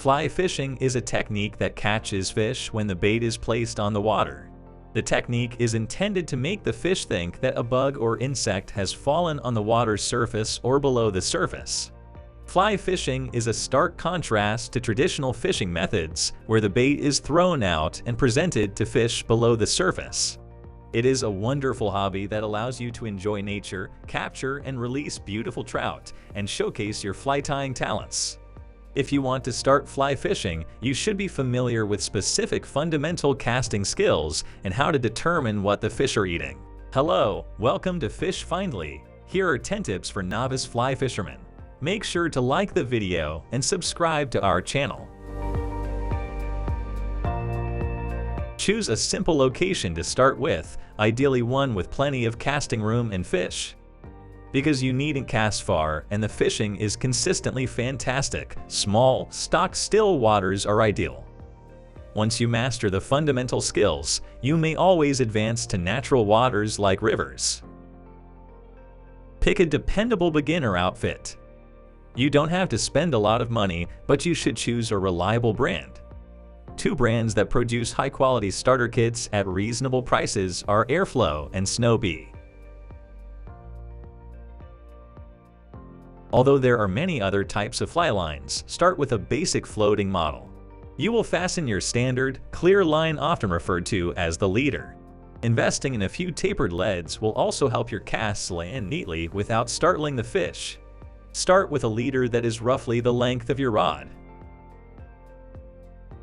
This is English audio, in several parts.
Fly fishing is a technique that catches fish when the bait is placed on the water. The technique is intended to make the fish think that a bug or insect has fallen on the water's surface or below the surface. Fly fishing is a stark contrast to traditional fishing methods, where the bait is thrown out and presented to fish below the surface. It is a wonderful hobby that allows you to enjoy nature, capture and release beautiful trout, and showcase your fly tying talents. If you want to start fly fishing, you should be familiar with specific fundamental casting skills and how to determine what the fish are eating. Hello, welcome to Fish Findly. Here are 10 tips for novice fly fishermen. Make sure to like the video and subscribe to our channel. Choose a simple location to start with, ideally one with plenty of casting room and fish. Because you needn't cast far and the fishing is consistently fantastic, small, stock-still waters are ideal. Once you master the fundamental skills, you may always advance to natural waters like rivers. Pick a dependable beginner outfit. You don't have to spend a lot of money, but you should choose a reliable brand. 2 brands that produce high-quality starter kits at reasonable prices are Airflow and Snow Bee. Although there are many other types of fly lines, start with a basic floating model. You will fasten your standard, clear line, often referred to as the leader. Investing in a few tapered leads will also help your casts land neatly without startling the fish. Start with a leader that is roughly the length of your rod.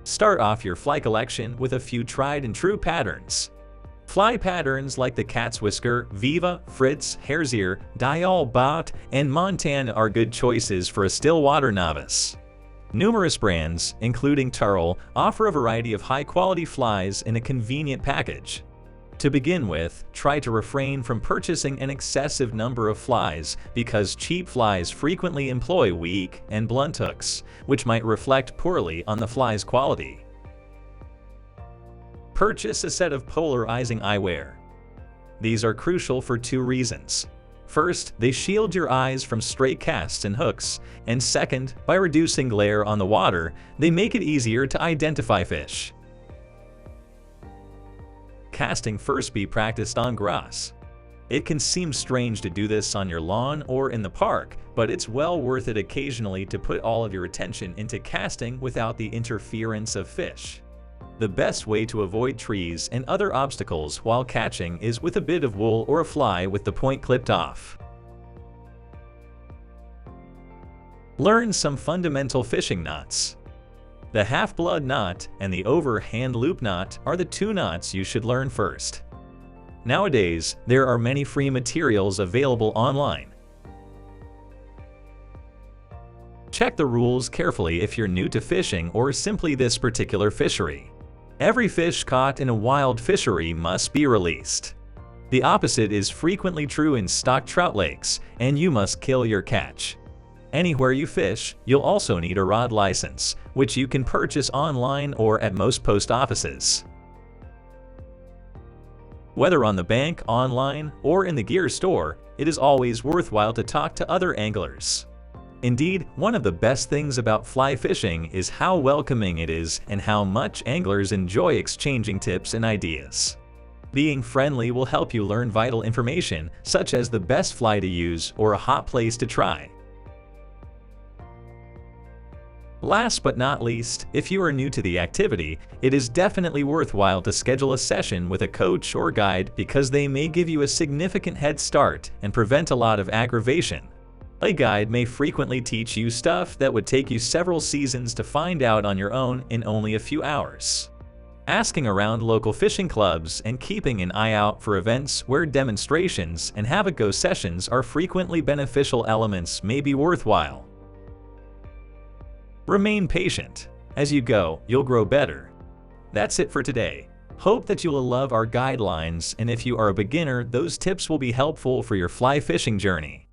Start off your fly collection with a few tried and true patterns. Fly patterns like the Cat's Whisker, Viva, Fritz, Hare's Ear, Dial Bot, and Montana are good choices for a stillwater novice. Numerous brands, including Turl, offer a variety of high-quality flies in a convenient package. To begin with, try to refrain from purchasing an excessive number of flies because cheap flies frequently employ weak and blunt hooks, which might reflect poorly on the fly's quality. Purchase a set of polarizing eyewear. These are crucial for 2 reasons. First, they shield your eyes from stray casts and hooks, and second, by reducing glare on the water, they make it easier to identify fish. Casting first be practiced on grass. It can seem strange to do this on your lawn or in the park, but it's well worth it occasionally to put all of your attention into casting without the interference of fish. The best way to avoid trees and other obstacles while catching is with a bit of wool or a fly with the point clipped off. Learn some fundamental fishing knots. The half-blood knot and the overhand loop knot are the 2 knots you should learn first. Nowadays, there are many free materials available online. Check the rules carefully if you're new to fishing or simply this particular fishery. Every fish caught in a wild fishery must be released. The opposite is frequently true in stock trout lakes, and you must kill your catch. Anywhere you fish, you'll also need a rod license, which you can purchase online or at most post offices. Whether on the bank, online, or in the gear store, it is always worthwhile to talk to other anglers. Indeed, one of the best things about fly fishing is how welcoming it is and how much anglers enjoy exchanging tips and ideas. Being friendly will help you learn vital information, such as the best fly to use or a hot place to try. Last but not least, if you are new to the activity, it is definitely worthwhile to schedule a session with a coach or guide because they may give you a significant head start and prevent a lot of aggravation. A guide may frequently teach you stuff that would take you several seasons to find out on your own in only a few hours. Asking around local fishing clubs and keeping an eye out for events where demonstrations and have-a-go sessions are frequently beneficial elements may be worthwhile. Remain patient. As you go, you'll grow better. That's it for today. Hope that you will love our guidelines, and if you are a beginner, those tips will be helpful for your fly fishing journey.